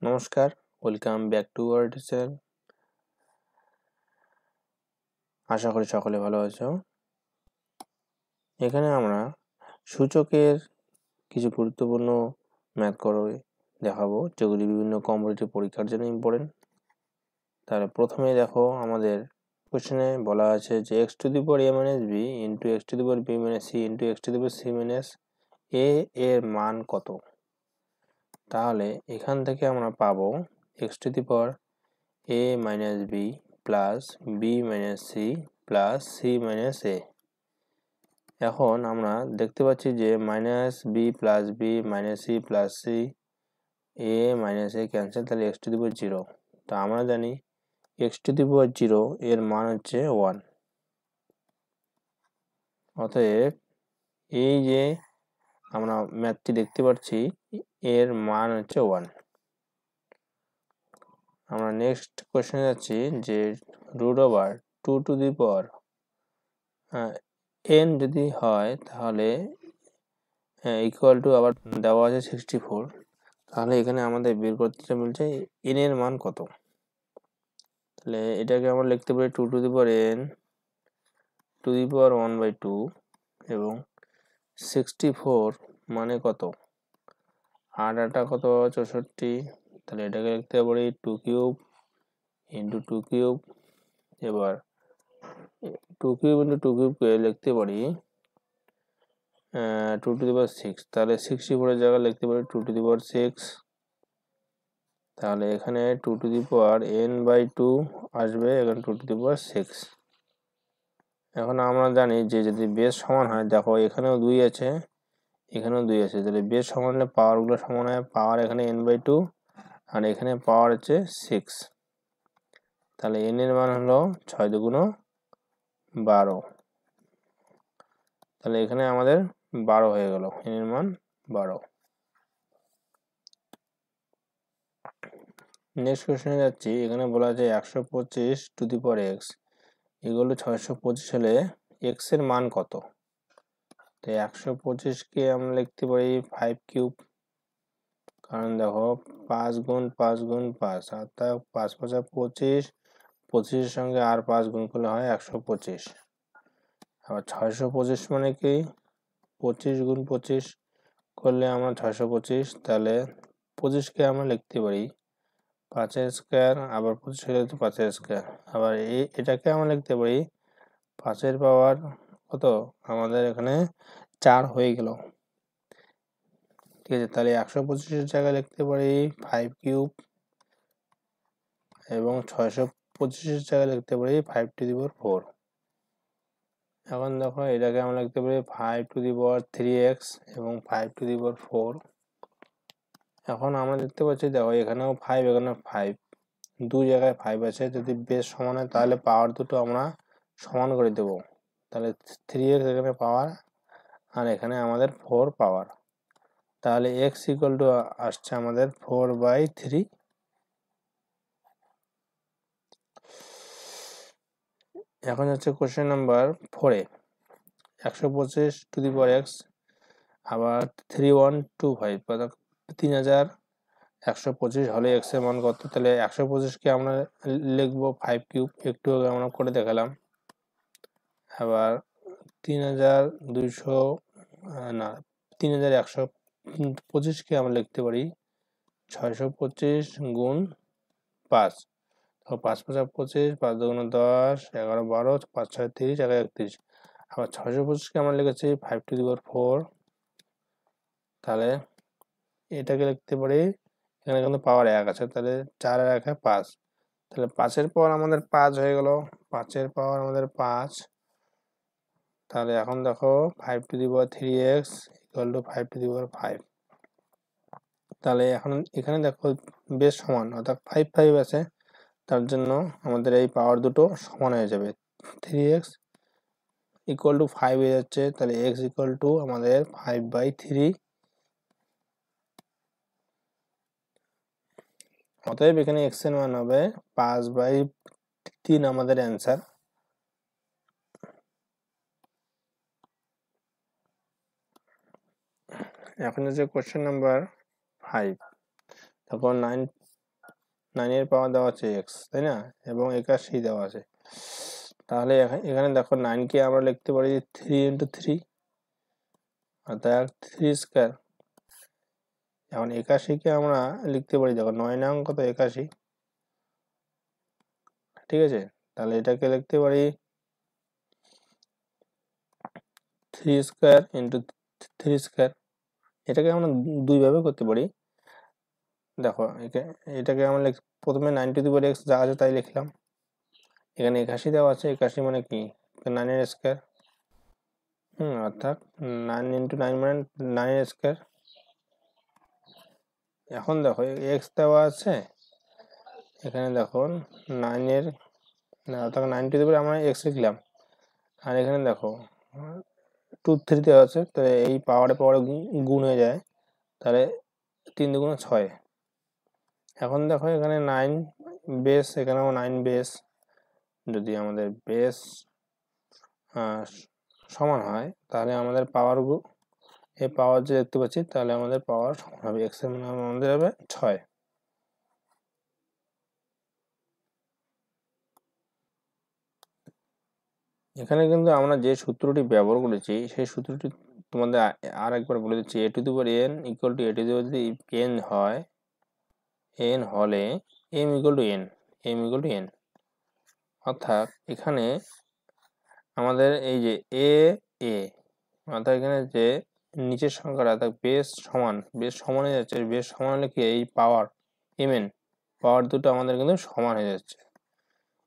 নমস্কার, welcome back to our channel. আশা করি সকলে ভালো আছো। এখানে আমরা সূচকের কিছু গুরুত্বপূর্ণ ম্যাথ করে দেখাবো, যেগুলি বিভিন্ন কম্পিটিটিভ পরীক্ষার জন্য ইম্পর্টেন্ট। তাহলে প্রথমে দেখো, আমাদের কোশ্চেনে বলা আছে যে x to the power a minus b into x to the power b minus c into x to the power c minus a এর মান কত। তাহলে এখান থেকে আমরা পাবো x to the power a minus b plus b minus c plus c minus a। এখন আমরা দেখতে পাচ্ছি যে minus B plus B minus C plus C A minus A cancel, তাহলে X to the power zero. তো আমরা জানি X to the power zero এর মান হচ্ছে 1। অতএব এই যে আমরা ম্যাথটি দেখতে পাচ্ছি এর মান হচ্ছে 1। আমরা নেক্সট কোশ্চেনে যাচ্ছি যে root over 2 to the power n যদি হয় তাহলে ইকুয়াল টু আবার দেওয়া আছে 64। তাহলে এখানে আমাদের বের করতে বলছে n এর মান কত। তাহলে এটাকে আমরা লিখতে পারি 2 to the power n to the power 1/2 এবং 64 মানে কত, 8 8 কত 64। তাহলে এটাকে লিখতে পারি 2 কিউব ইন্টু 2 কিউব। এবার 2 কিউব ইন্টু 2 কিউবকে লিখতে পারি 2 টু দি পাওয়ার 6। তাহলে 64 এর জায়গায় লিখতে পারি 2 টু দি পাওয়ার 6। তাহলে এখানে 2 টু দি পাওয়ার n/2 আসবে, এখানে 2 টু দি পাওয়ার 6। এখন আমরা জানি যে যদি বেস সমান হয়, দেখো এখানেও 2 আছে এখানেও 2 আছে, তাহলে বেস সমান হলে পাওয়ারগুলো সমান হয়। পাওয়ার এখানে n/2 আর এখানে পাওয়ার হচ্ছে 6। তাহলে n এর মান হলো 6 দুগুণ 12। তাহলে এখানে আমাদের 12 হয়ে গেল, n এর মান 12। নেক্সট কোশ্চেনে যাচ্ছি। এখানে বলা আছে 125 টু দি পাওয়ার x এগুলো 625 হলে x এর মান কত। তো 125কে আমরা লিখতে পারি 5 কিউব, কারণ দেখো 5 গুণ 5 গুণ 5 অর্থাৎ 5 5 25, 25-এর সঙ্গে আর 5 গুণ করলে হয় 125। আবার 625 মানে কি 25 গুণ 25 করলে আমরা 625। তাহলে 25কে আমরা লিখতে পারি 5 স্কোয়ার, আবার 25 হলে 5 স্কোয়ার। আবার এটাকে আমরা লিখতে পারি 5 পাওয়ার কত, আমাদের এখানে 4 হয়ে গেল। ঠিক আছে, তাহলে 125-এর জায়গায় লিখতে পারি 5 কিউব এবং 625-এর জায়গায় লিখতে পারি 5 টু দি পাওয়ার 4। এখন দেখো এটাকে আমরা লিখতে পারি 5 টু দি পাওয়ার 3x এবং 5 টু দি পাওয়ার 4। এখন আমরা দেখতে পাচ্ছি, দেখো এখানেও 5 এখানেও 5, দু জায়গায় 5 আছে। যদি বেস সমান হয় তাহলে পাওয়ার দুটো আমরা সমান করে দেব। তাহলে 3x এখানে পাওয়ার আর এখানে আমাদের 4 পাওয়ার। তাহলে x ইকুয়াল টু আসছে আমাদের 4/3। এখন হচ্ছে কোশ্চেন নাম্বার 4-এ 125 টু দি পাওয়ার x আবার 3125 অর্থাৎ 3125 হলে x এর মান কত। তাহলে 125কে আমরা লিখবো 5 কিউব, একটু আগে আমরা করে দেখালাম। আবার 3200 না 3125কে আমরা লিখতে পারি 625 গুণ 5। তো 5 5 25, 5 দুগুণ 10, 11 12, 5 6 30, 11 31। আবার 625কে আমরা লিখেছি 5 টু দি পাওয়ার 4। তাহলে এটাকে লিখতে পারি, এখানে কিন্তু পাওয়ার 1 আছে, তাহলে 4 আর 1 5। তাহলে 5-এর পাওয়ার আমাদের 5 হয়ে গেল, 5-এর পাওয়ার আমাদের 5। তাহলে এখন দেখো 5 to the power 3x equal to 5 to the power 5। তাহলে এখন এখানে দেখো বেশ সমান, অর্থাৎ 5 5 আছে, তার জন্য আমাদের এই পাওয়ার দুটো সমান হয়ে যাবে। 3x ইকুয়াল টু 5 হয়ে যাচ্ছে, তাহলে x ইকুয়াল টু আমাদের 5/3। অতএব এখানে x এর মান হবে 5/3 আমাদের অ্যান্সার। এখন হচ্ছে কোশ্চেন নাম্বার 5। তখন 9 এর পাওয়ার দেওয়া আছে x, তাই না, এবং 81 দেওয়া আছে। তাহলে এখানে দেখো 9 কে আমরা লিখতে পারি 3 × 3 অর্থাৎ 3 স্কয়ার। এখন 81 কে আমরা লিখতে পারি, দেখো 9 নং কত 81, ঠিক আছে। তাহলে এটাকে লিখতে পারি 3 স্কয়ার × 3 স্কয়ার। এটাকে আমরা দুই ভাবে করতে পারি। দেখো এটাকে আমরা প্রথমে 9 x যা আছে তাই লিখলাম, এখানে 81 দেওয়া আছে, 81 মানে কি 9 এর স্কয়ার, অর্থাৎ 9 × 9 মানে 9 এর স্কয়ার। এখন দেখো x দেওয়া আছে, এখানে দেখো 9 এর অর্থাৎ 9 আমরা x লিখলাম, আর এখানে দেখো 2 3 দেওয়া আছে, তাহলে এই পাওয়ারে গুণ হয়ে যায়, তাহলে 3 2 6। এখন দেখো এখানে 9 বেস, এখানেও 9 বেস, যদি আমাদের বেস সমান হয় তাহলে আমাদের পাওয়ার এই পাওয়ার যে দেখতে পাচ্ছি, তাহলে আমাদের পাওয়ার সমান হবে x এর মান আমাদের হবে 6। এখানে কিন্তু আমরা যে সূত্রটি ব্যবহার করেছি সেই সূত্রটি তোমাদের আর একবার বলে দিচ্ছি। a to the power n equal to a to the power যদি n হয়, n হলে m ইকুয়াল টু n, অর্থাৎ এখানে আমাদের এই যে a অর্থাৎ এখানে যে নিচের সংখ্যাটা অর্থাৎ বেস সমান হয়ে যাচ্ছে, বেস সমান হলে কি এই পাওয়ার mn পাওয়ার দুটো আমাদের কিন্তু সমান হয়ে যাচ্ছে।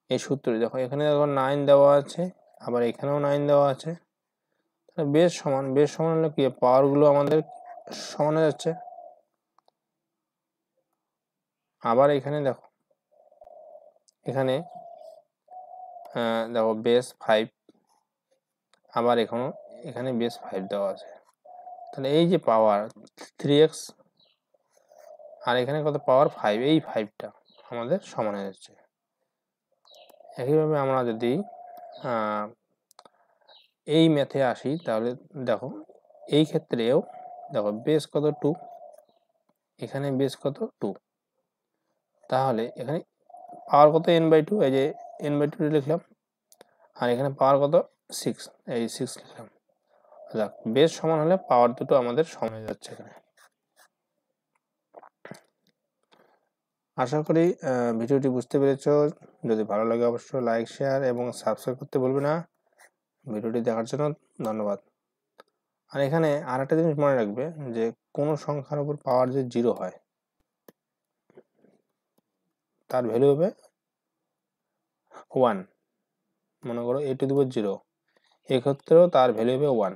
এই সূত্রটি দেখো, এখানে দেখো 9 দেওয়া আছে, আবার এখানেও 9 দেওয়া আছে, বেস সমান হলে কি পাওয়ার গুলো আমাদের সমান হয়ে যাচ্ছে। আবার এখানে দেখো, এখানে দেখো বেস 5, আবার এখানে বেস 5 দেওয়া আছে, তাহলে এই যে পাওয়ার 3x আর এখানে কত পাওয়ার 5, এই 5টা আমাদের সমান হয়ে যাচ্ছে। একইভাবে আমরা যদি এই ম্যাথে আসি, তাহলে দেখো এই ক্ষেত্রেও দেখো বেস কত 2, এখানে বেস কত 2, তাহলে এখানে পাওয়ার কত n/2, এই যে n/2 লিখলাম, আর এখানে পাওয়ার কত 6, এই 6 লিখলাম। দেখ বেস সমান হলে পাওয়ার দুটো আমাদের সমান হয়ে যাচ্ছে এখানে। আশা করি ভিডিওটি বুঝতে পেরেছো। যদি ভালো লাগে অবশ্যই লাইক, শেয়ার এবং সাবস্ক্রাইব করতে ভুলবে না। ভিডিওটি দেখার জন্য ধন্যবাদ। আর এখানে আরেকটা জিনিস মনে রাখবে, যে কোনো সংখ্যার উপর পাওয়ার যে 0 হয় তার ভ্যালু হবে 1। মনে করো a টু দি পাওয়ার 0, এক্ষেত্রেও তার ভ্যালু হবে 1।